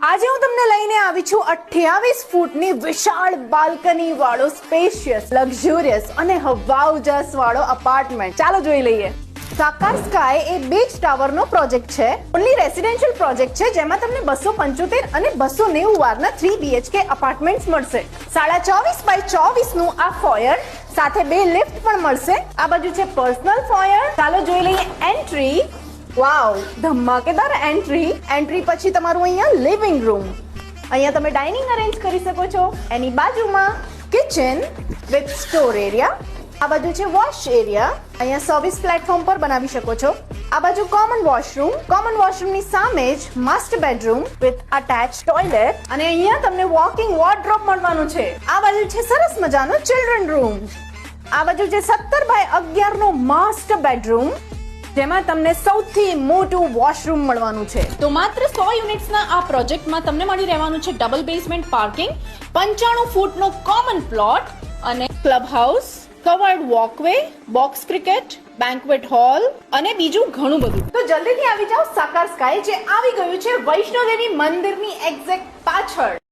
આજે હું તમને લઈને આવી છું 28 ફૂટની વિશાળ બાલ્કની વાળો સ્પેશિયસ લક્ઝુરિયસ અને હવાઉજાસ વાળો અપાર્ટમેન્ટ. ચાલો જોઈ લઈએ. સાકાર સ્કાય એ બીચ ટાવરનો પ્રોજેક્ટ છે. ઓન્લી રેસિડેન્શિયલ પ્રોજેક્ટ છે જેમાં તમને 275 અને 290 વારના 3 BHK અપાર્ટમેન્ટ્સ મળશે. 24.5 બાય 24 નું આ ફોયર સાથે 2 લિફ્ટ પણ મળશે. આ બાજુ છે પર્સનલ ફોયર. ચાલો જોઈ લઈએ એન્ટ્રી. વાવ, ધમાકેદાર એન્ટ્રી પછી તમારું અહીંયા લિવિંગ રૂમ. અહીંયા તમે ડાઇનિંગ અરેન્જ કરી શકો છો. એની બાજુમાં કિચન વિથ સ્ટોર એરિયા. આ બાજુ છે વોશ એરિયા. અહીંયા સર્વિસ પ્લેટફોર્મ પર બનાવી શકો છો. આ બાજુ કોમન વોશરૂમની સામે જ master bedroom with attach toilet અને અહીંયા તમને વોકિંગ વોર્ડરોબ મળવાનું છે. આ બાજુ છે સરસ મજાનો ચિલ્ડ્રન રૂમ. આ બાજુ છે 17 બાય 11 નો માસ્ટર બેડરૂમ જેમાં તમને સૌથી મોટું વોશરૂમ મળવાનું છે. તો માત્ર 100 યુનિટ્સના આ પ્રોજેક્ટમાં તમને મળી રહેવાનું છે ડબલ બેઝમેન્ટ પાર્કિંગ, 95 ફૂટનો કોમન પ્લોટ અને club house, covered walkway, box cricket, banquet hall અને બીજું ઘણું બધું. તો જલ્દીથી આવી જાઓ સાકાર સ્કાય, જે આવી ગયું છે વૈષ્ણોદેવી મંદિરની એક્ઝેક્ટ પાછળ.